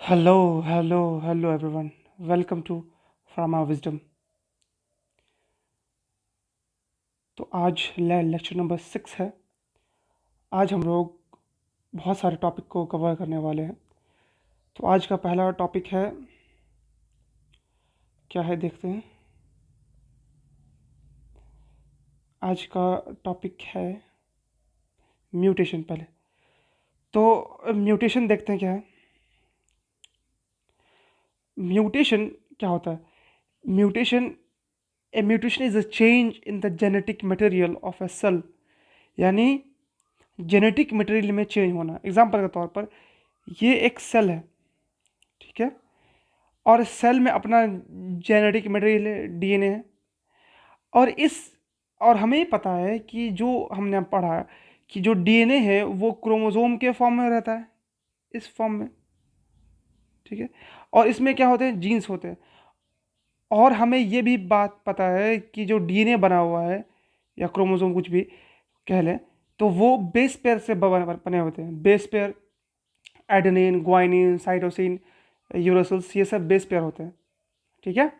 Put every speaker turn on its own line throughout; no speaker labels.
Hello everyone. Welcome to Pharma Wisdom. तो आज lecture number 6 है। आज हम लोग बहुत सारे टॉपिक को कवर करने वाले हैं। तो आज का पहला टॉपिक है, क्या है देखते हैं। आज का टॉपिक है म्यूटेशन। पहले तो म्यूटेशन देखते हैं क्या है। म्यूटेशन क्या होता है? Mutation a mutation is a change in the genetic material of a cell, यानी जेनेटिक मटेरियल में चेंज होना। एग्जांपल के तौर पर ये एक सेल है, ठीक है, और सेल में अपना जेनेटिक मटेरियल है, डीएनए है। और इस और हमें पता है कि जो हमने पढ़ा कि जो डीएनए है वो क्रोमोसोम के फॉर्म में रहता है, इस फॉर्म में, ठीक है। और इसमें क्या होते हैं? जीन्स होते हैं। और हमें ये भी बात पता है कि जो डीएनए बना हुआ है या क्रोमोसोम कुछ भी कह लें, तो वो बेस पेयर से बने होते हैं। Base pair adenine, guanine, cytosine, uracils, ये सब बेस पेयर होते हैं, ठीक है।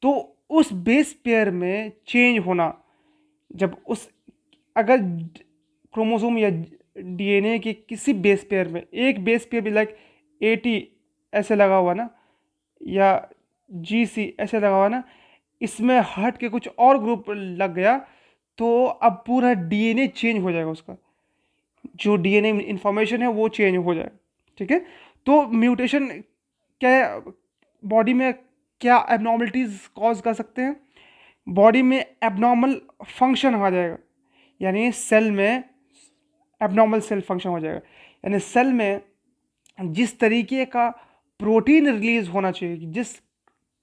तो उस बेस पेयर में चेंज होना, जब उस अगर क्रोमोसोम या डीएनए के किसी बेस पेयर में एक बेस पेयर भी लाइक 80 ऐसे लगा हुआ ना, या GC ऐसे लगा हुआ ना, इसमें हट के कुछ और ग्रुप लग गया, तो अब पूरा डीएनए चेंज हो जाएगा। उसका जो डीएनए इंफॉर्मेशन है वो चेंज हो जाएगा, ठीक है। तो म्यूटेशन क्या बॉडी में क्या एबनॉर्मलिटीज कॉज कर सकते हैं? बॉडी में एबनॉर्मल फंक्शन आ जाएगा, यानी सेल में एबनॉर्मल सेल फंक्शन हो जाएगा। यानी सेल में जिस तरीके का प्रोटीन रिलीज होना चाहिए, जिस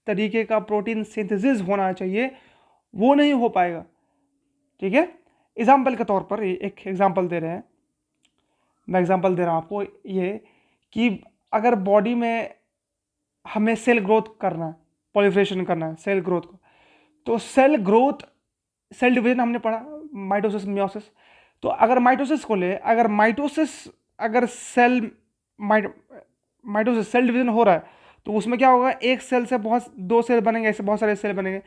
तरीके का प्रोटीन सिंथेसिस होना चाहिए, वो नहीं हो पाएगा, ठीक है। एग्जाम्पल के तौर पर एक एग्जाम्पल दे रहे हैं, मैं एग्जाम्पल दे रहा हूँ आपको ये, कि अगर बॉडी में हमें सेल ग्रोथ करना है, पॉलिफरेशन करना है सेल ग्रोथ को, तो सेल ग्रोथ, सेल डिवीजन हमने पढ़ा, माइटोसिस, मियोसिस। तो अगर माइटोसिस को ले, अगर माइटोसिस, अगर सेल माइटोसिस सेल डिवीजन हो रहा है, तो उसमें क्या होगा? एक सेल से बहुत दो सेल बनेंगे, ऐसे बहुत सारे सेल बनेंगे।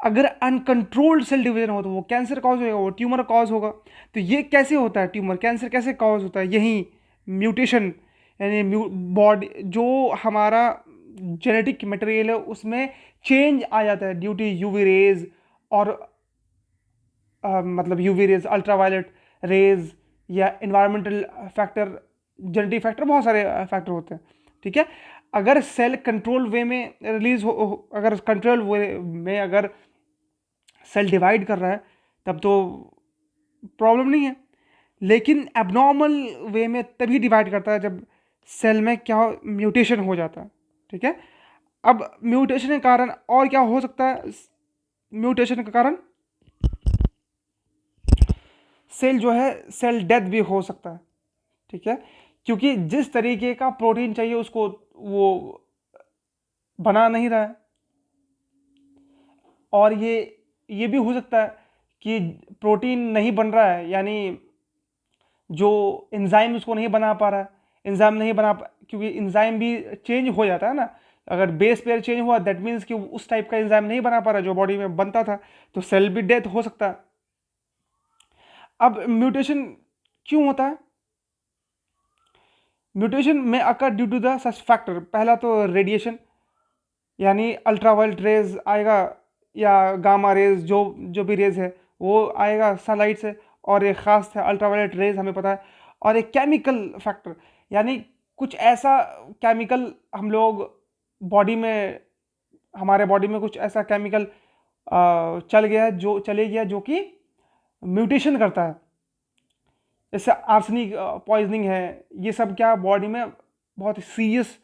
अगर अनकंट्रोल्ड सेल डिवीजन हो तो वो कैंसर कॉज होगा, वो ट्यूमर कॉज होगा। तो ये कैसे होता है? ट्यूमर, कैंसर कैसे कॉज होता है? यही म्यूटेशन, यानी बॉडी जो हमारा जेनेटिक मटेरियल है उसमें चेंज आ जाता है ड्यू टू यूवी रेज, और मतलब यूवी रेज, अल्ट्रावायलेट रेज, या इन्वायरमेंटल फैक्टर, जेनेटिक फैक्टर, बहुत सारे फैक्टर होते हैं, ठीक है। अगर सेल कंट्रोल वे में रिलीज अगर कंट्रोल वे में अगर सेल डिवाइड कर रहा है, तब तो प्रॉब्लम नहीं है। लेकिन एबनॉर्मल वे में तभी डिवाइड करता है जब सेल में क्या म्यूटेशन हो जाता है, ठीक है। अब म्यूटेशन के कारण और क्या हो सकता है? म्यूटेशन के कारण सेल जो है, सेल डेथ भी हो सकता है, ठीक है। क्योंकि जिस तरीके का प्रोटीन चाहिए उसको वो बना नहीं रहा है। और ये भी हो सकता है कि प्रोटीन नहीं बन रहा है, यानी जो एंजाइम उसको नहीं बना पा रहा है, एंजाइम नहीं क्योंकि एंजाइम भी चेंज हो जाता है ना। अगर बेस पेयर चेंज हुआ, दैट मीन्स कि उस टाइप का एंजाइम नहीं बना पा रहा जो बॉडी में बनता था, तो सेल भी डेथ हो सकता है। अब म्यूटेशन क्यों होता है? म्यूटेशन में occur due to the such factor. पहला तो रेडिएशन, यानी अल्ट्रावायलेट रेज आएगा, या गामा रेज, जो भी रेज है वो आएगा सनलाइट से। और एक ख़ास है अल्ट्रावायलेट रेज, हमें पता है। और एक केमिकल फैक्टर, यानी कुछ ऐसा केमिकल हम लोग बॉडी में, हमारे बॉडी में कुछ ऐसा केमिकल चले गया जो कि म्यूटेशन करता है। जैसे आर्सेनिक पॉइजनिंग है, ये सब क्या बॉडी में बहुत सीरियस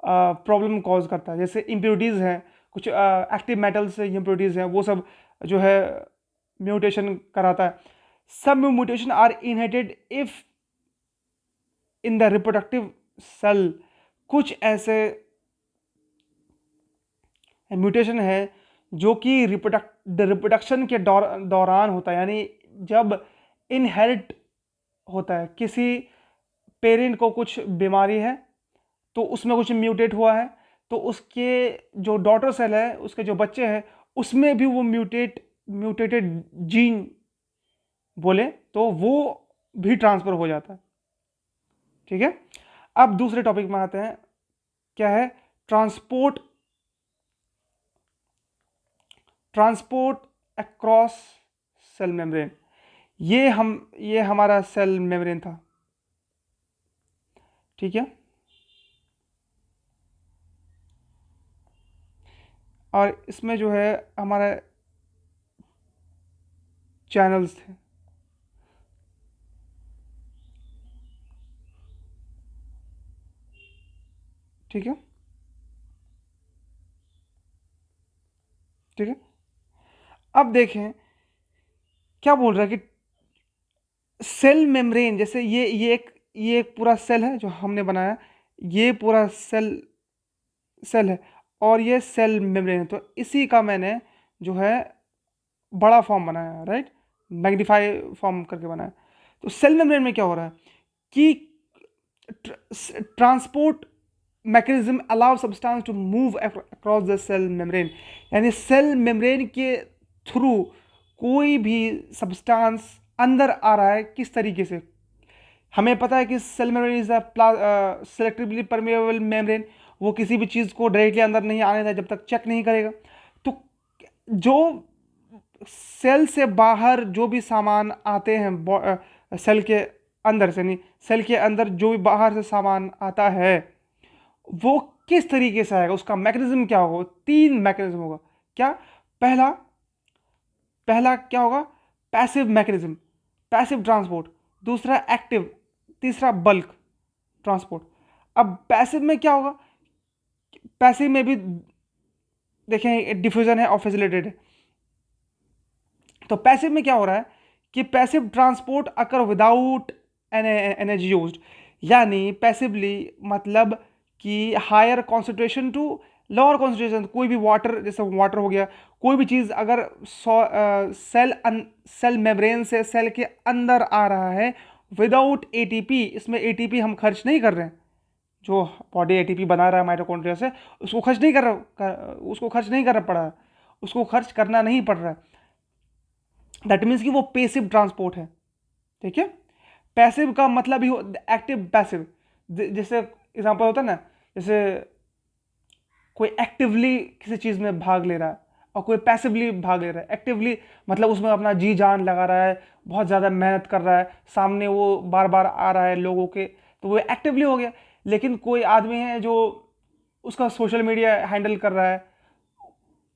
प्रॉब्लम कॉज करता है। जैसे इम्प्योरिटीज़ हैं, कुछ एक्टिव मेटल्स इम्प्योरिटीज़ हैं, वो सब जो है म्यूटेशन कराता है। सब mutation are inherited if in the reproductive cell. कुछ ऐसे म्यूटेशन है जो कि रिप्रोडक्शन के दौरान होता है, यानी जब इनहेरिट होता है, किसी पेरेंट को कुछ बीमारी है तो उसमें कुछ म्यूटेट हुआ है, तो उसके जो डॉटर सेल है, उसके जो बच्चे हैं, उसमें भी वो म्यूटेटेड जीन बोले तो वो भी ट्रांसफर हो जाता है। ठीक है, अब दूसरे टॉपिक में आते हैं, क्या है? Transport transport across cell membrane. ये हमारा सेल मेम्ब्रेन था। ठीक है, और इसमें जो है हमारे चैनल्स थे। ठीक है, ठीक है, अब देखें क्या बोल रहा है कि सेल मेम्ब्रेन, जैसे ये एक पूरा सेल है जो हमने बनाया, ये पूरा सेल सेल है, और ये सेल मेम्ब्रेन है, तो इसी का मैंने जो है बड़ा फॉर्म बनाया, राइट, मैग्नीफाई फॉर्म करके बनाया। तो सेल मेम्ब्रेन में क्या हो रहा है कि transport mechanism allow substance to move across the cell membrane, यानी सेल मेम्ब्रेन के थ्रू कोई भी सब्सटेंस अंदर आ रहा है, किस तरीके से? हमें पता है कि cell membrane is selectively permeable membrane, वो किसी भी चीज़ को डायरेक्टली अंदर नहीं आने देता जब तक चेक नहीं करेगा। तो जो सेल से बाहर जो भी सामान आते हैं सेल के अंदर से, नहीं, सेल के अंदर जो भी बाहर से सामान आता है वो किस तरीके से आएगा, उसका मैकेनिज्म क्या होगा? 3 मैकेनिज्म होगा। क्या? पहला पहला क्या होगा? Passive mechanism, passive transport. दूसरा एक्टिव, तीसरा बल्क ट्रांसपोर्ट। अब पैसिव में क्या होगा? पैसिव में भी देखें डिफ्यूजन है और फैसिलिटेड है। तो पैसिव में क्या हो रहा है कि passive transport occur without energy used, यानी पैसिवली मतलब कि higher concentration to lower concentration. कोई भी वाटर, जैसे वाटर हो गया, कोई भी चीज़ अगर सेल मेम्ब्रेन से सेल के अंदर आ रहा है विदाउट एटीपी, इसमें एटीपी हम खर्च नहीं कर रहे हैं, जो बॉडी एटीपी बना रहा है माइटोकॉन्ड्रिया से, उसको खर्च नहीं उसको खर्च नहीं करना पड़ा है, उसको खर्च करना नहीं पड़ रहा है। दैट मीन्स कि वो पेसिव ट्रांसपोर्ट है। ठीक है, पैसिव का मतलब ही एक्टिव पैसिव। जैसे एग्जांपल होता है ना, जैसे कोई एक्टिवली किसी चीज़ में भाग ले रहा है और कोई पैसिवली भाग ले रहा है। एक्टिवली मतलब उसमें अपना जी जान लगा रहा है, बहुत ज़्यादा मेहनत कर रहा है, सामने वो बार बार आ रहा है लोगों के, तो वो एक्टिवली हो गया। लेकिन कोई आदमी है जो उसका सोशल मीडिया हैंडल कर रहा है,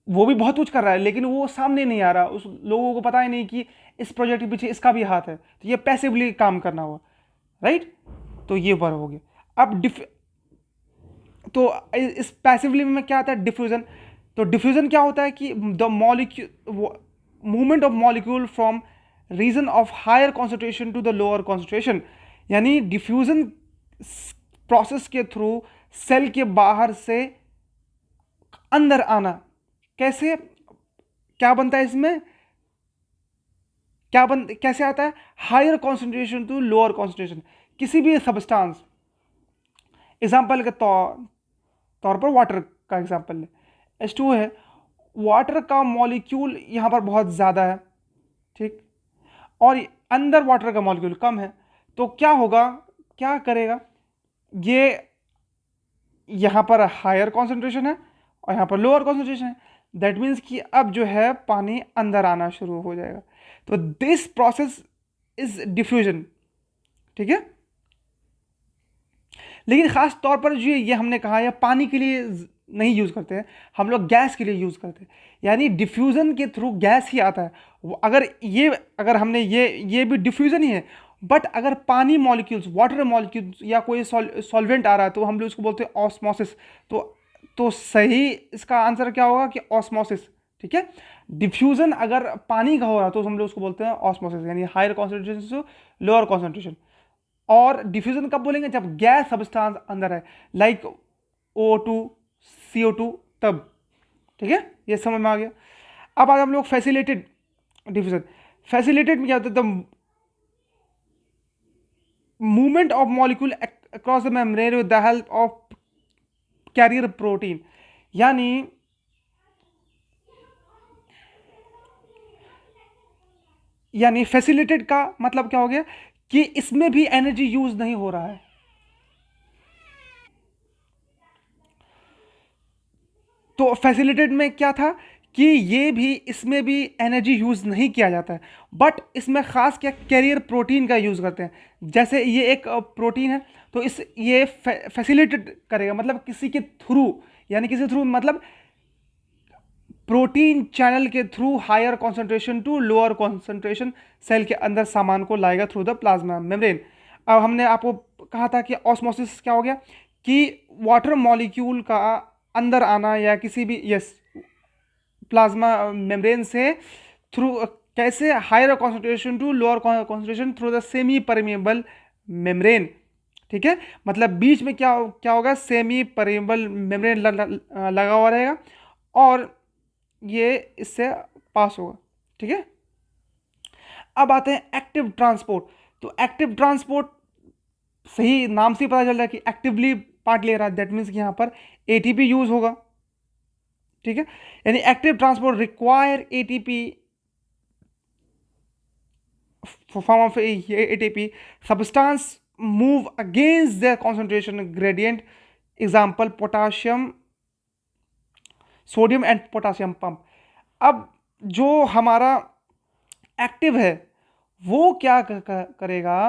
वो भी बहुत कुछ कर रहा है लेकिन वो सामने नहीं आ रहा, उस लोगों को पता ही नहीं कि इस प्रोजेक्ट के पीछे इसका भी हाथ है, तो ये पैसिवली काम करना हुआ, राइट। तो ये बार हो गया। अब तो इस पैसिवली में क्या आता है? डिफ्यूजन। तो डिफ्यूजन क्या होता है कि the molecule movement of molecule from region of higher concentration to the lower concentration, यानी डिफ्यूजन प्रोसेस के थ्रू सेल के बाहर से अंदर आना। कैसे? क्या बनता है इसमें? कैसे आता है? Higher concentration to lower concentration किसी भी सब्सटेंस। एग्जाम्पल के तौर पर वाटर का एग्जाम्पल ले, H2O है, वाटर का मॉलिक्यूल यहाँ पर बहुत ज़्यादा है, ठीक, और अंदर वाटर का मॉलिक्यूल कम है, तो क्या होगा, क्या करेगा ये? यहाँ पर हायर कॉन्सेंट्रेशन है और यहाँ पर लोअर कॉन्सेंट्रेशन है, दैट मीन्स कि अब जो है पानी अंदर आना शुरू हो जाएगा। तो दिस प्रोसेस इज डिफ्यूजन। ठीक है, लेकिन ख़ास तौर पर जो ये हमने कहा यह पानी के लिए नहीं यूज़ करते हैं, हम लोग गैस के लिए यूज़ करते हैं, यानी डिफ्यूज़न के थ्रू गैस ही आता है। अगर हमने ये भी डिफ्यूज़न ही है, बट अगर पानी मॉलिक्यूल्स, वाटर मॉलिक्यूल्स या कोई सॉल्वेंट आ रहा है तो हम लोग उसको बोलते हैं ऑस्मोसिस। तो सही इसका आंसर क्या होगा कि ऑस्मोसिस। ठीक है, डिफ्यूज़न अगर पानी का हो रहा है तो हम लोग उसको बोलते हैं ऑस्मोसिस, यानी हायर कॉन्सेंट्रेशन से लोअर कॉन्सेंट्रेशन। और डिफ्यूजन कब बोलेंगे? जब गैस सब्सटेंस अंदर है, लाइक O2 CO2, तब। ठीक है, ये समझ में आ गया। अब आज हम लोग फैसिलिटेड डिफ्यूजन। फैसिलिटेड में क्या होता है? The movement of molecule across the membrane with the help of carrier protein. यानी यानी फैसिलिटेड का मतलब क्या हो गया कि इसमें भी एनर्जी यूज नहीं हो रहा है। तो फैसिलिटेड में क्या था कि ये भी, इसमें भी एनर्जी यूज नहीं किया जाता है, बट इसमें खास क्या कैरियर प्रोटीन का यूज करते हैं। जैसे ये एक प्रोटीन है, तो इस ये फैसिलिटेट करेगा, मतलब किसी के थ्रू, यानी किसी थ्रू मतलब प्रोटीन चैनल के through higher concentration to lower concentration cell के अंदर सामान को लाएगा थ्रू द प्लाज्मा मेम्ब्रेन। अब हमने आपको कहा था कि ऑस्मोसिस क्या हो गया कि वाटर मॉलिक्यूल का अंदर आना, या किसी भी, यस, प्लाज्मा मेम्ब्रेन से थ्रू, कैसे higher concentration to lower concentration through the semipermeable membrane. ठीक है, मतलब बीच में क्या क्या होगा, सेमी परमेबल मेम्ब्रेन लगा हुआ रहेगा और ये इससे पास होगा। ठीक है, अब आते हैं एक्टिव ट्रांसपोर्ट। तो एक्टिव ट्रांसपोर्ट, सही नाम से ही पता चल रहा है कि एक्टिवली पार्ट ले रहा है, दैट मीन्स कि यहां पर एटीपी यूज होगा। ठीक है, यानी active transport require ATP, form of ATP substance move against their concentration gradient, example potassium, sodium and potassium pump. अब जो हमारा एक्टिव है वो क्या करेगा,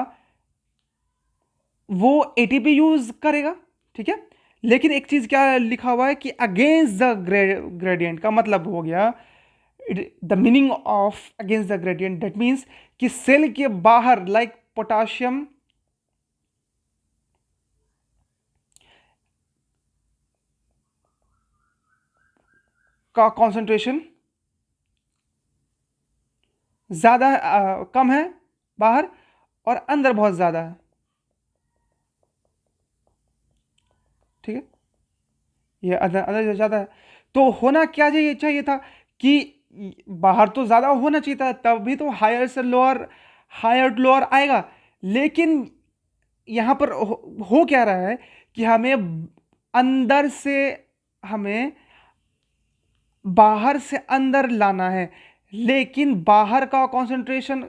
वो एटीपी यूज करेगा। ठीक है, लेकिन एक चीज क्या लिखा हुआ है कि अगेंस्ट द ग्रेडियंट, का मतलब हो गया, the meaning of against the gradient, that means कि सेल के बाहर, लाइक पोटाशियम का कॉन्सेंट्रेशन ज्यादा है, कम है बाहर, और अंदर बहुत ज्यादा है। ठीक है, ये अंदर अंदर ज्यादा है। तो होना क्या चाहिए चाहिए था कि बाहर तो ज्यादा होना चाहिए था, तभी तो हायर से लोअर, हायर टू लोअर आएगा। लेकिन यहां पर हो क्या रहा है कि हमें अंदर से, हमें बाहर से अंदर लाना है, लेकिन बाहर का कंसंट्रेशन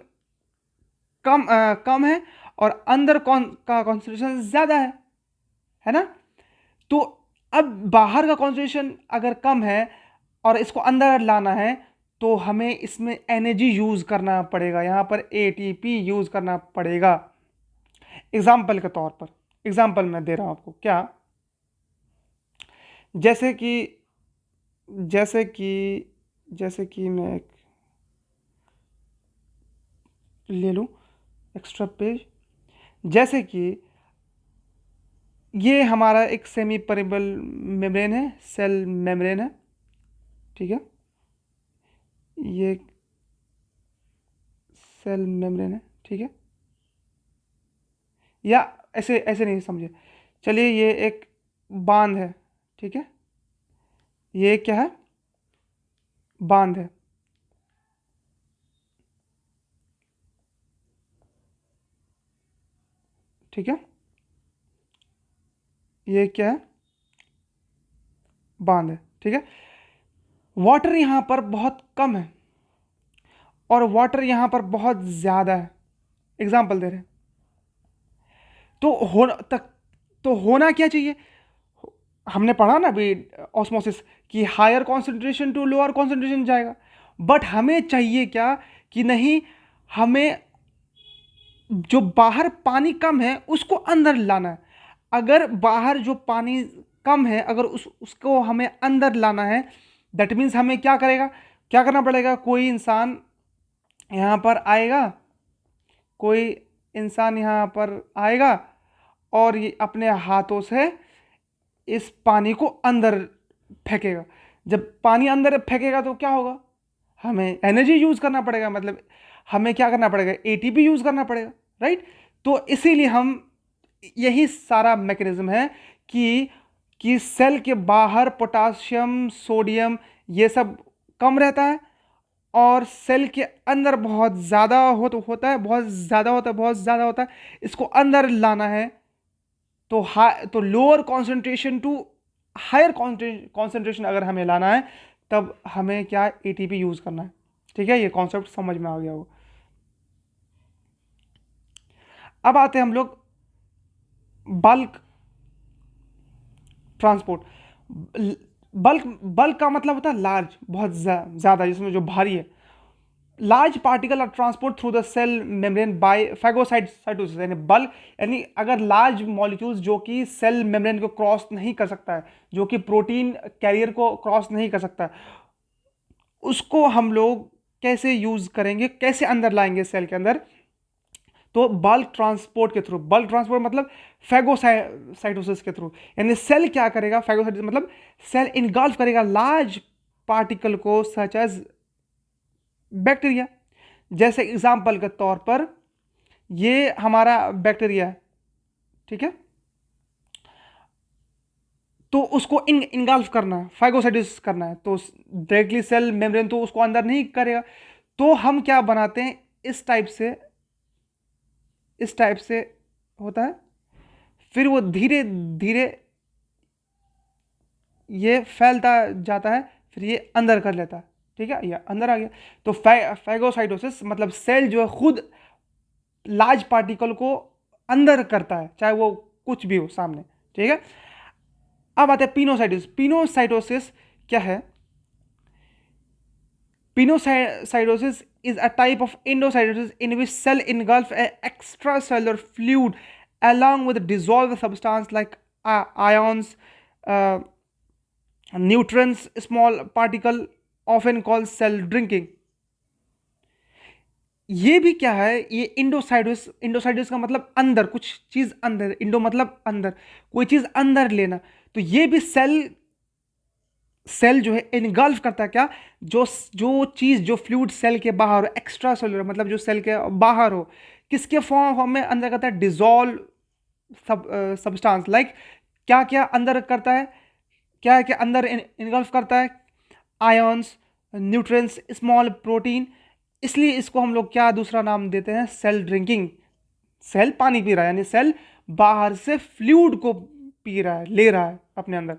कम है और अंदर का कंसंट्रेशन ज्यादा है ना। तो अब बाहर का कंसंट्रेशन अगर कम है और इसको अंदर लाना है, तो हमें इसमें एनर्जी यूज करना पड़ेगा, यहां पर एटीपी यूज करना पड़ेगा। एग्जाम्पल के तौर पर, एग्जाम्पल मैं दे रहा हूं आपको, क्या, जैसे कि जैसे कि जैसे कि मैं एक ले लूं एक्स्ट्रा पेज, जैसे कि ये हमारा एक सेमी परिबल मेम्ब्रेन है, सेल मेम्ब्रेन है। ठीक है, ये सेल मेम्ब्रेन है। ठीक है, या ऐसे ऐसे नहीं समझे, चलिए ये एक बांध है। ठीक है, ये क्या है, बांध है। ठीक है, ये क्या है, बांध है। ठीक है, वाटर यहां पर बहुत कम है और वाटर यहां पर बहुत ज्यादा है, एग्जाम्पल दे रहे हैं। तो तक तो होना क्या चाहिए, हमने पढ़ा ना अभी ऑस्मोसिस, कि higher concentration to lower concentration जाएगा, बट हमें चाहिए क्या कि नहीं, हमें जो बाहर पानी कम है उसको अंदर लाना है। अगर बाहर जो पानी कम है, अगर उसको हमें अंदर लाना है, दैट मीन्स हमें क्या करेगा, क्या करना पड़ेगा, कोई इंसान यहाँ पर आएगा, कोई इंसान यहाँ पर आएगा और ये अपने हाथों से इस पानी को अंदर फेंकेगा। जब पानी अंदर फेंकेगा तो क्या होगा, हमें एनर्जी यूज करना पड़ेगा, मतलब हमें क्या करना पड़ेगा, एटीपी यूज करना पड़ेगा, राइट। तो इसीलिए हम, यही सारा मैकेनिज्म है कि सेल के बाहर पोटासियम, सोडियम, ये सब कम रहता है और सेल के अंदर बहुत ज़्यादा होता है, बहुत ज़्यादा होता है, बहुत ज़्यादा होता है। इसको अंदर लाना है तो lower concentration to higher concentration अगर हमें लाना है तब हमें क्या एटीपी यूज़ करना है। ठीक है, ये कॉन्सेप्ट समझ में आ गया हो। अब आते हैं हम लोग बल्क ट्रांसपोर्ट। बल्क बल्क का मतलब होता है लार्ज, बहुत ज़्यादा, जिसमें जो भारी है। Large particle are transport through the cell membrane by phagocytosis, यानी बल्क, यानी अगर लार्ज मॉलिक्यूल्स जो कि सेल मेम्ब्रेन को क्रॉस नहीं कर सकता है, जो कि प्रोटीन कैरियर को क्रॉस नहीं कर सकता है, उसको हम लोग कैसे यूज करेंगे, कैसे अंदर लाएंगे सेल के अंदर? तो बल्क ट्रांसपोर्ट के थ्रू। बल्क ट्रांसपोर्ट मतलब फैगोसाइटोसिस के थ्रू। यानी सेल क्या करेगा, फैगोसाइटोसिस मतलब सेल इनगल्फ करेगा लार्ज पार्टिकल को, सच एज बैक्टीरिया। जैसे एग्जाम्पल के तौर पर ये हमारा बैक्टीरिया है, ठीक है, तो उसको इनगल्फ करना है, फाइगोसाइटिस करना है, तो डायरेक्टली सेल मेम्ब्रेन तो उसको अंदर नहीं करेगा। तो हम क्या बनाते हैं, इस टाइप से होता है, फिर वो धीरे धीरे ये फैलता जाता है, फिर ये अंदर कर लेता है। ठीक है, ये अंदर आ गया। तो फैगोसाइटोसिस मतलब सेल जो है खुद लार्ज पार्टिकल को अंदर करता है, चाहे वो कुछ भी हो सामने। ठीक है, अब आते हैं पिनोसाइटोसिस। पिनोसाइटोसिस क्या है? Pinocytosis is a type of endocytosis in which cell engulf an extracellular fluid along with dissolved substance like ions, uh, nutrients, small particle, often called cell drinking. ये भी क्या है, ये इंडोसाइडोसिस का मतलब अंदर, कुछ चीज अंदर, इंडो मतलब अंदर, कोई चीज अंदर लेना। तो ये भी सेल जो है इनगल्फ करता है क्या, जो जो चीज, जो फ्लूइड सेल के बाहर हो, एक्स्ट्रा सेलुलर मतलब जो सेल के बाहर हो, किसके फॉर्म में अंदर करता है? डिजोल्व सब्सटेंस लाइक, क्या क्या अंदर करता है, क्या क्या अंदर इनगल्फ करता है? Ions, nutrients, small protein. इसलिए इसको हम लोग क्या दूसरा नाम देते हैं? Cell drinking. सेल पानी पी रहा है, यानी सेल बाहर से फ्लूइड को पी रहा है, ले रहा है अपने अंदर।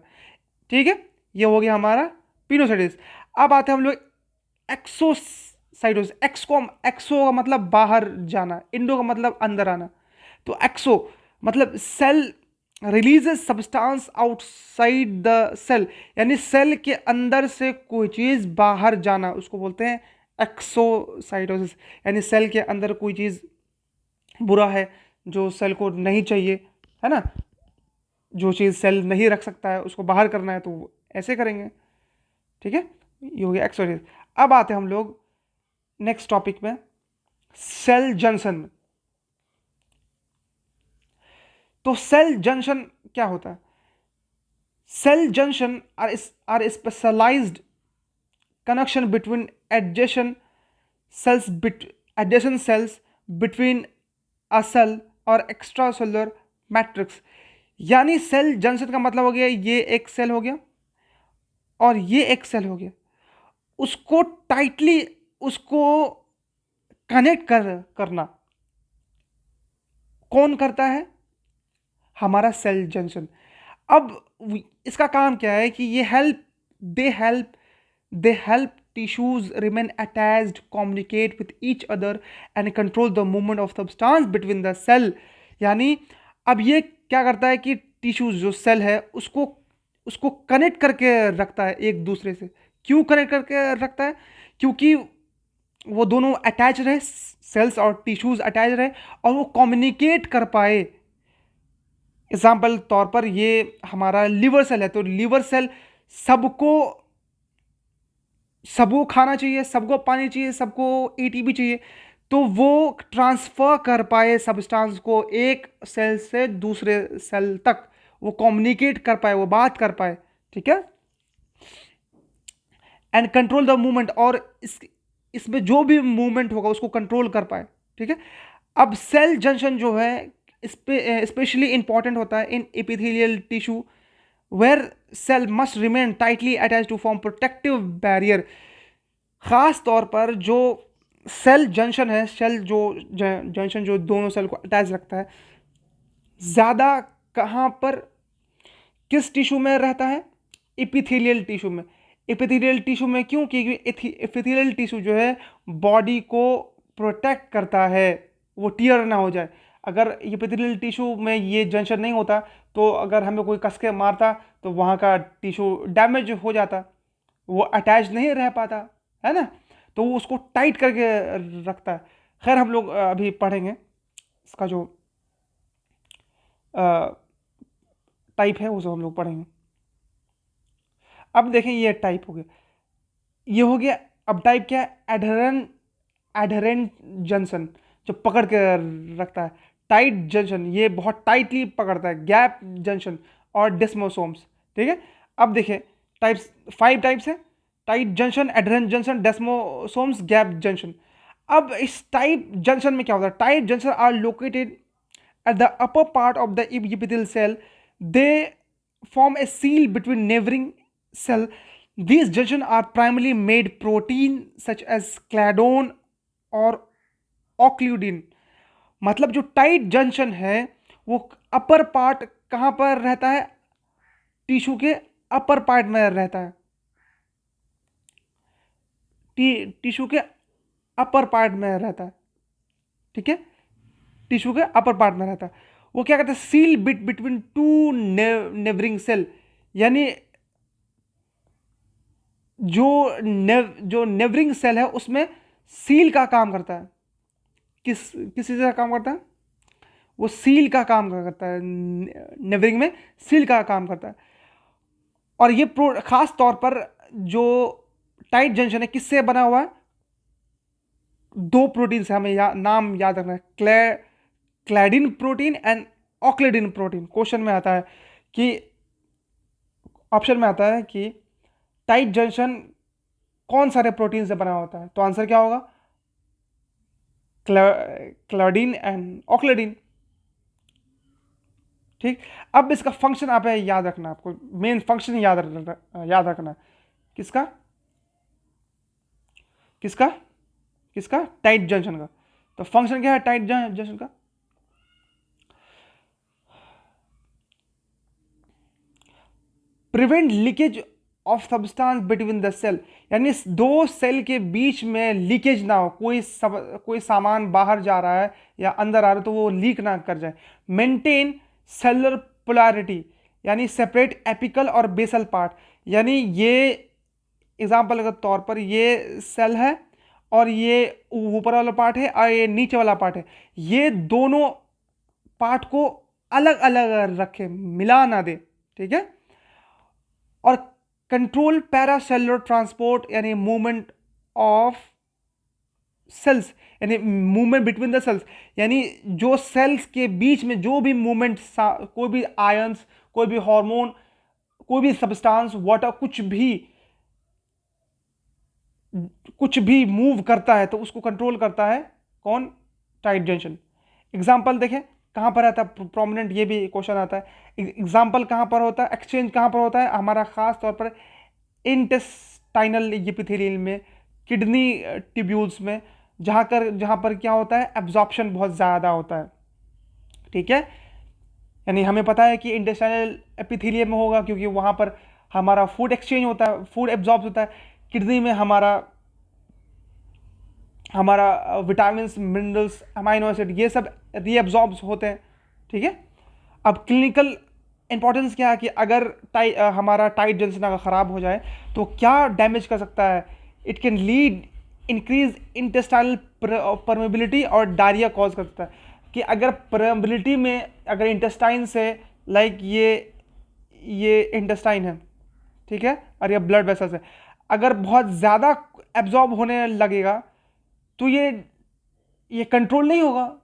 ठीक है, ये हो गया हमारा पिनोसाइटिस। अब आते हैं हम लोग एक्सोसाइटोसिस। एक्सो का मतलब बाहर जाना, इंडो का मतलब अंदर आना। तो एक्सो मतलब cell releases substance outside the cell, यानी सेल के अंदर से कोई चीज बाहर जाना, उसको बोलते हैं एक्सोसाइटोसिस। यानी सेल के अंदर कोई चीज बुरा है जो सेल को नहीं चाहिए, है ना, जो चीज़ सेल नहीं रख सकता है उसको बाहर करना है, तो ऐसे करेंगे। ठीक है, ये हो गया एक्सोसाइटिस। अब आते हैं हम लोग नेक्स्ट टॉपिक में, सेल जंक्शन में। तो सेल जंक्शन क्या होता है? Cell junction are specialised connection between adjacent cells between a cell और एक्स्ट्रा सेलुलर मैट्रिक्स। यानी सेल जंक्शन का मतलब हो गया, ये एक सेल हो गया और ये एक सेल हो गया, उसको टाइटली, उसको कनेक्ट करना कौन करता है? हमारा सेल जंक्शन। अब इसका काम क्या है कि ये they help tissues remain attached, communicate with each other and control the movement of substance between the cell. यानी अब ये क्या करता है कि टिश्यूज जो सेल है उसको उसको कनेक्ट करके रखता है एक दूसरे से। क्यों कनेक्ट करके रखता है? क्योंकि वो दोनों अटैच रहे, सेल्स और टिश्यूज अटैच रहे, और वो कम्युनिकेट कर पाए। एग्जाम्पल तौर पर ये हमारा लिवर सेल है, तो लिवर सेल सबको सबको खाना चाहिए, सबको पानी चाहिए, सबको एटीपी चाहिए, तो वो ट्रांसफर कर पाए सब्सटेंस को एक सेल से दूसरे सेल तक, वो कम्युनिकेट कर पाए, वो बात कर पाए। ठीक है, एंड कंट्रोल द मूवमेंट, और इसमें जो भी मूवमेंट होगा उसको कंट्रोल कर पाए। ठीक है, अब सेल जंक्शन जो है स्पेशली इंपॉर्टेंट होता है in epithelial tissue where cell must remain tightly attach to form protective barrier. खास तौर पर जो सेल जंक्शन है, सेल जो जंक्शन जो दोनों सेल को अटैच रखता है, ज़्यादा कहाँ पर, किस टिश्यू में रहता है? एपिथेलियल टिश्यू में। एपिथेलियल टिश्यू में क्यों? क्योंकि एपिथेलियल टिश्यू जो है बॉडी को प्रोटेक्ट करता है, वो टीयर ना हो जाए। अगर एपिथेलियल टिश्यू में ये जंक्शन नहीं होता तो अगर हमें कोई कस के मारता तो वहाँ का टिश्यू डैमेज हो जाता, वो अटैच नहीं रह पाता, है ना। तो वो उसको टाइट करके रखता है। खैर हम लोग अभी पढ़ेंगे इसका जो टाइप है उसे हम लोग पढ़ेंगे। अब देखें ये टाइप हो गया, ये हो गया। अब टाइप क्या है? एडहेरेंट जंक्शन, जो पकड़ के रखता है। टाइट जंक्शन, ये बहुत टाइटली पकड़ता है। गैप जंक्शन और डेस्मोसोम्स। ठीक है। अब देखिए टाइप्स, 5 टाइप्स है। Tight junction, adherent junction, desmosomes, gap junction. अब इस टाइट जंक्शन में क्या होता है? Tight junction are located at the upper part of the epithelial cell. They form a seal between neighboring cell. These junctions are primarily made protein such as cladone or occludin. मतलब जो tight junction है वो upper part कहाँ पर रहता है? Tissue के upper part में रहता है। टिश्यू के अपर पार्ट में रहता है। ठीक है, टिश्यू के अपर पार्ट में रहता है। वो क्या कहते हैं? Seal between two neighbouring cell, यानी जो नेबरिंग सेल है उसमें सील का काम करता है। किस चीज़ का काम करता है? वो सील का काम करता है। नेबरिंग में सील का काम करता है। और ये खास तौर पर जो टाइट जंक्शन है किससे बना हुआ है? 2 प्रोटीन से, हमें नाम याद रखना है। क्लैडिन प्रोटीन एंड ऑक्लेडिन प्रोटीन। क्वेश्चन में आता है कि, ऑप्शन में आता है कि टाइट जंक्शन कौन सारे प्रोटीन से बना होता है? तो आंसर क्या होगा? क्लैडिन एंड ऑक्लेडिन। ठीक। अब इसका फंक्शन आप याद रखना, आपको मेन फंक्शन याद रखना। किसका किसका किसका? टाइट जंक्शन का। तो फंक्शन क्या है टाइट जंक्शन का? Prevent leakage of substance between the cell, यानी 2 सेल के बीच में लीकेज ना हो। कोई सामान बाहर जा रहा है या अंदर आ रहा है तो वो लीक ना कर जाए। मेंटेन सेलुलर पोलैरिटी, यानी सेपरेट एपिकल और बेसल पार्ट। यानी ये एग्जांपल के तौर पर ये सेल है और ये ऊपर वाला पार्ट है और ये नीचे वाला पार्ट है। ये दोनों पार्ट को अलग अलग रखे, मिला ना दे। ठीक है। और कंट्रोल पैरासेलुलर ट्रांसपोर्ट, यानी मूवमेंट ऑफ सेल्स, यानी मूवमेंट बिटवीन द सेल्स, यानी जो सेल्स के बीच में जो भी मूवमेंट, कोई भी आयंस, कोई भी हार्मोन, कोई भी सब्सटेंस, वाटर, कुछ भी मूव करता है तो उसको कंट्रोल करता है कौन? Tight junction. एग्जाम्पल देखें कहां पर आता है प्रोमिनेंट, ये भी क्वेश्चन आता है। एग्जाम्पल कहां पर होता है? एक्सचेंज कहां पर होता है? हमारा खास तौर पर इंटेस्टाइनल एपिथेलियल में, किडनी ट्यूब्यूल्स में, जहां पर क्या होता है? एब्जॉर्प्शन बहुत ज़्यादा होता है। ठीक है। यानी हमें पता है कि इंटेस्टाइनल एपिथेलियम में होगा क्योंकि वहां पर हमारा फूड एक्सचेंज होता है, फूड एब्जॉर्ब होता है। किडनी में हमारा विटामिन, मिनरल्स, अमाइनो एसिड, ये सब रीअब्जॉर्ब होते हैं। ठीक है। अब क्लिनिकल इंपॉर्टेंस क्या है कि अगर हमारा टाइट जंक्शन अगर ख़राब हो जाए तो क्या डैमेज कर सकता है? It can lead increase intestinal permeability और डायरिया कॉज कर सकता है। कि अगर परमेबिलिटी में, अगर इंटेस्टाइन से, लाइक ये इंटेस्टाइन है, ठीक है, और ये ब्लड वेसल्स है, अगर बहुत ज़्यादा एब्जॉर्ब होने लगेगा तो ये कंट्रोल नहीं होगा।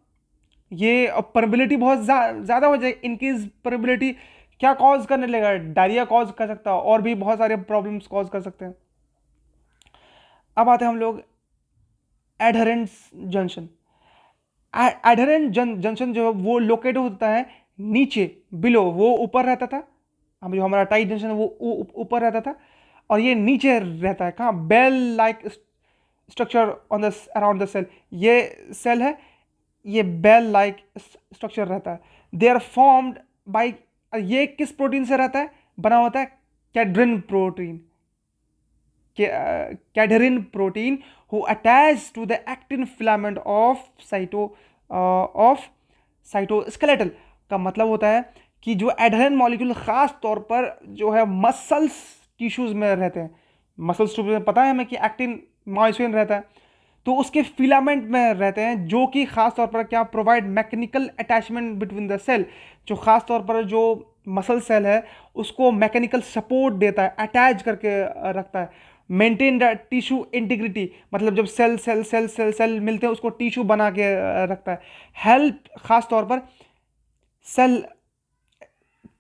ये परमेबिलिटी बहुत ज़्यादा हो जाएगी। इंक्रीज परमेबिलिटी क्या कॉज करने लगेगा? डायरिया कॉज कर सकता है और भी बहुत सारे प्रॉब्लम्स कॉज कर सकते हैं। अब आते हैं हम लोग एडहेरेंट जंक्शन। एडहेरेंट जंक्शन जो है वो लोकेट होता है नीचे, बिलो। वो ऊपर रहता था, हम जो हमारा टाइट जंक्शन है वो ऊपर रहता था और ये नीचे रहता है। कहाँ? Bell like structure on the around the cell. ये सेल है, ये बेल लाइक स्ट्रक्चर रहता है। दे आर फॉर्म्ड बाई ये किस प्रोटीन से रहता है, बना होता है? Cadherin protein, cadherin protein who attach to the actin filament of cytoskeletal. का मतलब होता है कि जो एडहेरेंट मॉलिक्यूल खास तौर पर जो है मसल्स टिश्यूज में रहते हैं, मसल्स टिश्यूज में पता है हमें कि एक्टिन मायोसिन रहता है, तो उसके फिलामेंट में रहते हैं, जो कि खास तौर पर क्या provide mechanical attachment between the cell. जो खास तौर पर जो मसल सेल है उसको मैकेनिकल सपोर्ट देता है, अटैच करके रखता है। मेंटेन द टिश्यू इंटीग्रिटी, मतलब जब cell cell cell cell cell मिलते हैं उसको टिश्यू बना के रखता है। हेल्प, खास तौर पर cell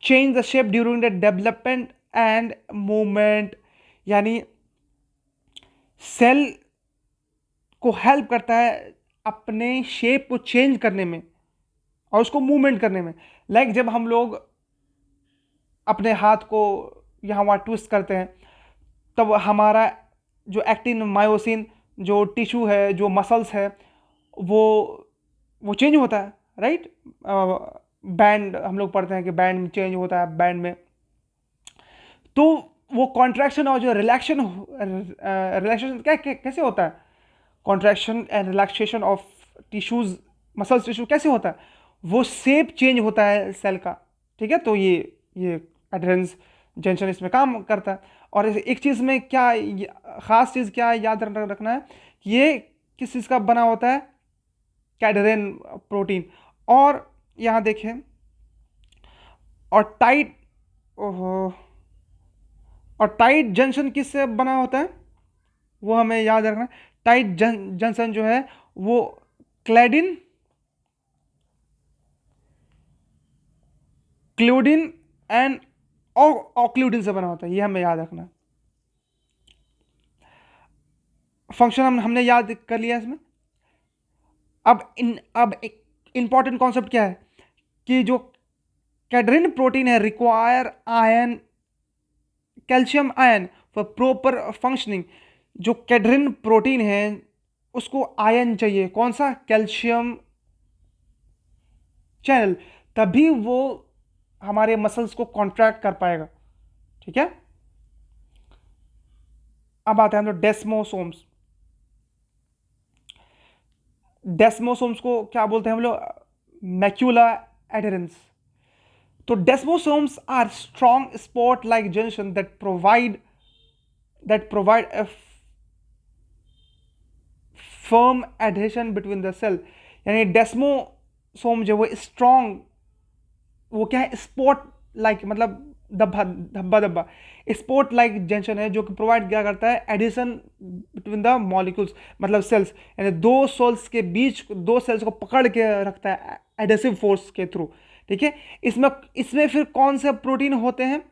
change the shape during the development and movement, यानी सेल को हेल्प करता है अपने शेप को चेंज करने में और उसको मूवमेंट करने में। लाइक जब हम लोग अपने हाथ को यहाँ वहाँ ट्विस्ट करते हैं, तब हमारा जो एक्टिन मायोसिन जो टिश्यू है, जो मसल्स है, वो चेंज होता है, राइट। बैंड हम लोग पढ़ते हैं कि बैंड चेंज होता है, बैंड में तो वो कॉन्ट्रैक्शन और जो रिलैक्सेशन कैसे होता है, contraction and relaxation of tissues, muscles tissue कैसे होता है, वो शेप चेंज होता है सेल का, ठीक है। तो ये एडहेरेंस जंक्शन इसमें काम करता है। और एक चीज़ में क्या ख़ास चीज़ क्या याद रखना है, ये किस चीज़ का बना होता है, कैडरेन प्रोटीन। और यहाँ देखें, और टाइट जंक्शन किससे बना होता है, वो हमें याद रखना है। टाइट जंक्शन जो है वो क्लूडिन एंड ऑक्लूडिन से बना होता है, ये हमें याद रखना है। फंक्शन हमने याद कर लिया इसमें। अब एक इंपॉर्टेंट कॉन्सेप्ट क्या है कि जो कैडरिन प्रोटीन है require ion, calcium ion for proper functioning. जो कैडरिन प्रोटीन है उसको आयन चाहिए, कौन सा, कैल्शियम चैनल, तभी वो हमारे मसल्स को कॉन्ट्रैक्ट कर पाएगा, ठीक है। अब आते हैं हम लोग डेस्मोसोम्स। डेस्मोसोम्स को क्या बोलते हैं हम लोग, मैक्यूला एडहेरेंस। तो desmosomes are strong spot like junction that provide a firm adhesion between the cell। यानी डेस्मोसोम जो वो स्ट्रॉन्ग, वो क्या है, स्पॉट लाइक, मतलब धब्बा स्पॉट लाइक जंक्शन है, जो कि प्रोवाइड क्या करता है, एडिशन बिटवीन द मॉलिक्यूल्स, मतलब सेल्स, यानी दो सेल्स के बीच, दो सेल्स को पकड़ के रखता है एडेसिव फोर्स के थ्रू, ठीक है। इसमें फिर कौन से प्रोटीन होते हैं,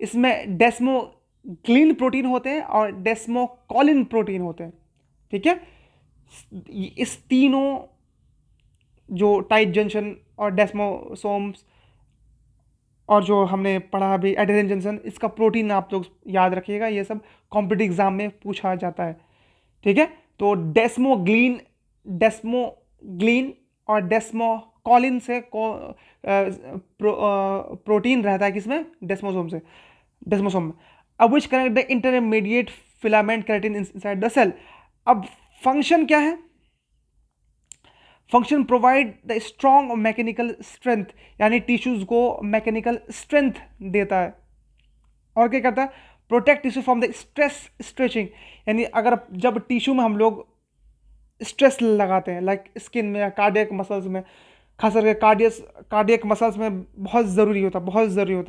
इसमें डेस्मोग्लिन प्रोटीन होते हैं और डेस्मोकॉलिन प्रोटीन होते हैं, ठीक है। इस तीनों, जो टाइट जंक्शन और डेस्मोसोम्स और जो हमने पढ़ा अभी एडहेरेंस जंक्शन, इसका प्रोटीन आप लोग याद रखिएगा, ये सब कॉम्पिटिटिव एग्जाम में पूछा जाता है, ठीक है। तो डेस्मोग्लिन और डेस्मोकॉलिन से प्रोटीन रहता है किसमें, डेस्मोसोम में। अब which connect the intermediate filament keratin inside the cell. अब फंक्शन क्या है, function provide the strong mechanical strength, यानी टिश्यूज को मैकेनिकल स्ट्रेंथ देता है। और क्या करता है, protect tissue from the stress stretching, यानी अगर जब टिश्यू में हम लोग स्ट्रेस लगाते हैं, लाइक स्किन में या कार्डियक मसल्स में, खास करके कार्डियक मसल्स में बहुत ज़रूरी होता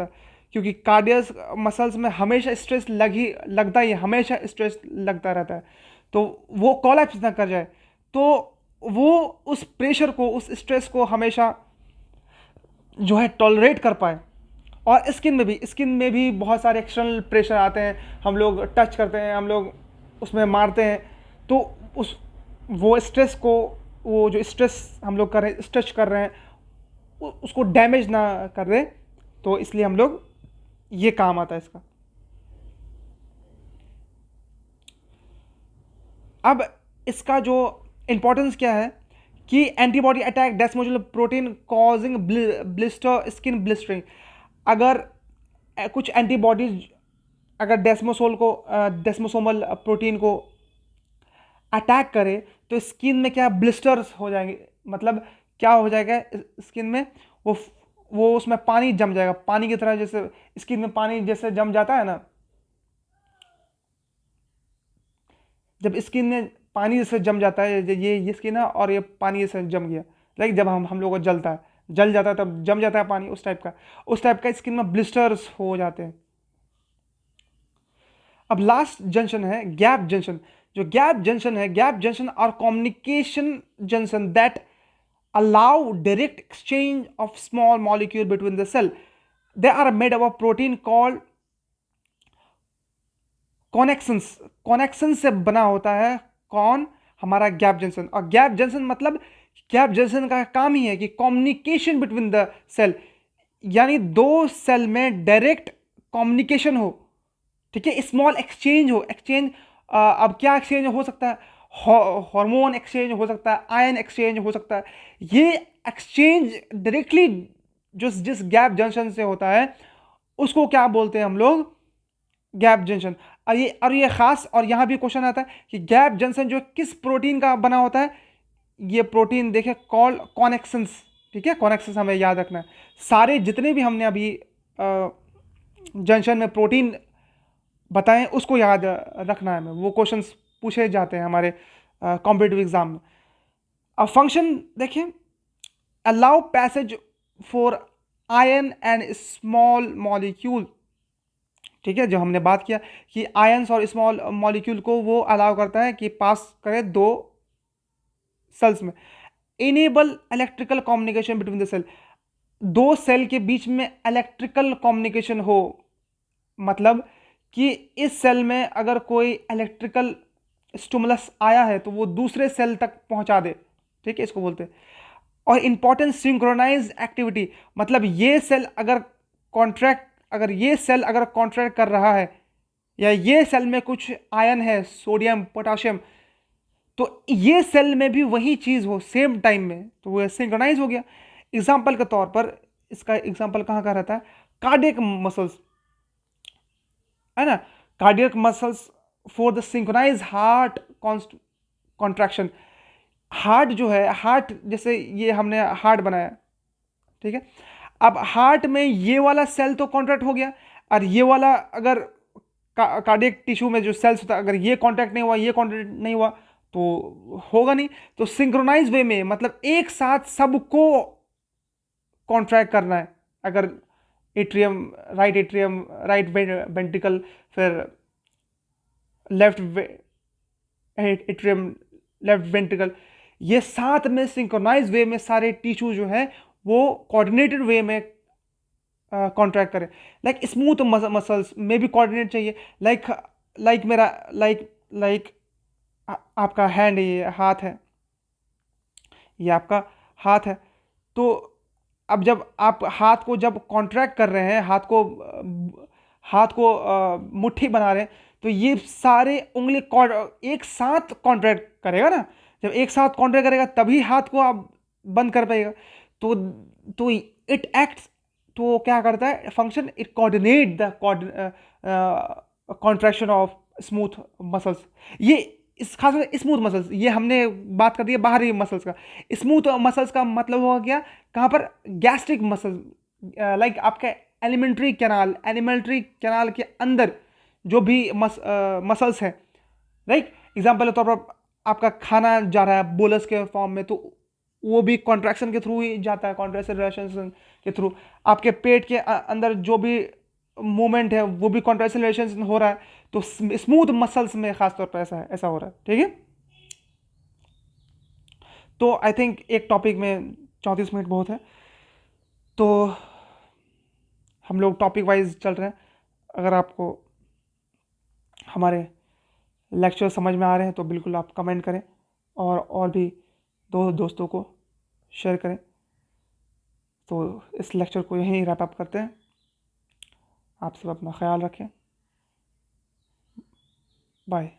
है, क्योंकि कार्डियक मसल्स में हमेशा स्ट्रेस लगता ही, हमेशा स्ट्रेस लगता रहता है। तो वो कोलैप्स ना कर जाए, तो वो उस प्रेशर को, उस स्ट्रेस को हमेशा जो है टॉलरेट कर पाए। और स्किन में भी बहुत सारे एक्सटर्नल प्रेशर आते हैं, हम लोग टच करते हैं, हम लोग उसमें मारते हैं, तो वो स्ट्रेस को, वो जो स्ट्रेस हम लोग स्ट्रेच कर रहे हैं उसको डैमेज ना कर दे, तो इसलिए हम लोग, ये काम आता है इसका। अब इसका जो इंपॉर्टेंस क्या है कि antibody attack desmoglein protein causing blister, skin blistering. अगर कुछ एंटीबॉडीज अगर डेस्मोसोमल प्रोटीन को अटैक करे तो स्किन में क्या ब्लिस्टर्स हो जाएंगे, मतलब क्या हो जाएगा स्किन में, वो उसमें पानी जम जाएगा, पानी की तरह, जैसे स्किन में पानी जैसे जम जाता है ना, जब स्किन में पानी जैसे जम जाता है, ये स्किन है और ये पानी जैसे जम गया, लाइक जब हम लोगों को जलता है, जल जाता है तब जम जाता है पानी, उस टाइप का स्किन में ब्लिस्टर्स हो जाते हैं। अब लास्ट जंक्शन है गैप जंक्शन। जो गैप जंक्शन है, गैप जंक्शन और communication junction that allow direct exchange of small molecule between the cell. They are made of a protein called कॉनेक्शंस। कॉनेक्शन से बना होता है कौन, हमारा गैप जंक्शन। और गैप जंक्शन मतलब, गैप जंक्शन का काम ही है कि कम्युनिकेशन बिटवीन द सेल, यानी दो सेल में डायरेक्ट कम्युनिकेशन हो, ठीक है, स्मॉल एक्सचेंज हो। एक्सचेंज, अब क्या एक्सचेंज हो सकता है, हार्मोन एक्सचेंज हो सकता है, आयन एक्सचेंज हो सकता है। ये एक्सचेंज डायरेक्टली जो जिस गैप जंक्शन से होता है उसको क्या बोलते हैं हम लोग, गैप जंक्शन। और ये खास, और यहां भी क्वेश्चन आता है कि गैप जंक्शन जो किस प्रोटीन का बना होता है, ये प्रोटीन देखे कॉल्ड कॉनेक्शंस, ठीक है, कॉनेक्शंस हमें याद रखना है। सारे जितने भी हमने अभी जंक्शन में प्रोटीन बताएं उसको याद रखना है हमें, वो क्वेश्चंस पूछे जाते हैं हमारे कॉम्पिटिटिव एग्जाम में। अब फंक्शन देखिए, allow passage for ion and small molecule, ठीक है, जो हमने बात किया कि आयंस और स्मॉल मॉलिक्यूल को वो अलाउ करता है कि पास करे दो सेल्स में। Enable electrical communication between the cell, दो सेल के बीच में इलेक्ट्रिकल कम्युनिकेशन हो, मतलब कि इस सेल में अगर कोई इलेक्ट्रिकल स्टिमुलस आया है तो वो दूसरे सेल तक पहुंचा दे, ठीक है, इसको बोलते हैं। और इंपॉर्टेंट सिंक्रोनाइज एक्टिविटी, मतलब ये सेल अगर कॉन्ट्रैक्ट कर रहा है, या ये सेल में कुछ आयन है, सोडियम पोटाशियम, तो ये सेल में भी वही चीज हो सेम टाइम में, तो वो सिंक्रोनाइज हो गया। एग्जाम्पल के तौर पर, इसका एग्जाम्पल कहाँ का रहता है, कार्डियक मसल्स, है ना, cardiac muscles for the synchronise heart contraction. Heart जो है, हार्ट जैसे ये हमने हार्ट बनाया, ठीक है, अब हार्ट में ये वाला सेल तो कॉन्ट्रैक्ट हो गया, और ये वाला अगर कार्डियक टिश्यू में जो सेल्स होता है, अगर ये कॉन्ट्रैक्ट नहीं हुआ, ये कॉन्ट्रैक्ट नहीं हुआ, तो होगा नहीं। तो सिंक्रोनाइज वे में मतलब एक साथ सबको कॉन्ट्रैक्ट करना है। अगर एट्रियम, राइट वेंट्रिकल, फिर लेफ्ट एट्रियम, लेफ्ट वेंट्रिकल, ये साथ में सिंक्रोनाइज वे में सारे टिश्यू जो है वो कोऑर्डिनेटेड वे में कॉन्ट्रैक्ट करें। लाइक स्मूथ मसल्स में भी कोऑर्डिनेट चाहिए। लाइक लाइक मेरा लाइक लाइक आपका हैंड, ये हाथ है, ये आपका हाथ है। तो अब जब आप हाथ को जब कॉन्ट्रैक्ट कर रहे हैं, हाथ को मुट्ठी बना रहे हैं, तो ये सारे उंगली एक साथ कॉन्ट्रैक्ट करेगा ना। जब एक साथ कॉन्ट्रैक्ट करेगा तभी हाथ को आप बंद कर पाएगा। तो इट एक्ट्स, तो क्या करता है function, it coordinate the contraction of smooth muscles. ये इस खास स्मूथ मसल्स, ये हमने बात कर दी है बाहरी मसल्स का। स्मूथ मसल्स का मतलब हो गया कहाँ पर, गैस्ट्रिक मसल, लाइक आपका एलिमेंट्री कैनाल के अंदर जो भी मसल्स हैं, राइट। एग्जाम्पल के तौर पर आपका खाना जा रहा है बोलस के फॉर्म में, तो वो भी कॉन्ट्रैक्शन के थ्रू ही जाता है, कॉन्ट्रैक्शन रिलेशन के थ्रू। आपके पेट के अंदर जो भी मूवमेंट है वो भी कॉन्ट्रैक्शन रिलेशन हो रहा है। तो स्मूथ मसल्स में खासतौर पर ऐसा हो रहा है, ठीक है। तो आई थिंक एक टॉपिक में 34 मिनट बहुत है, तो हम लोग टॉपिक वाइज चल रहे हैं। अगर आपको हमारे लेक्चर समझ में आ रहे हैं तो बिल्कुल आप कमेंट करें, और भी दोस्तों को शेयर करें। तो इस लेक्चर को यहीं रैप अप करते हैं। आप सब अपना ख्याल रखें। बाय।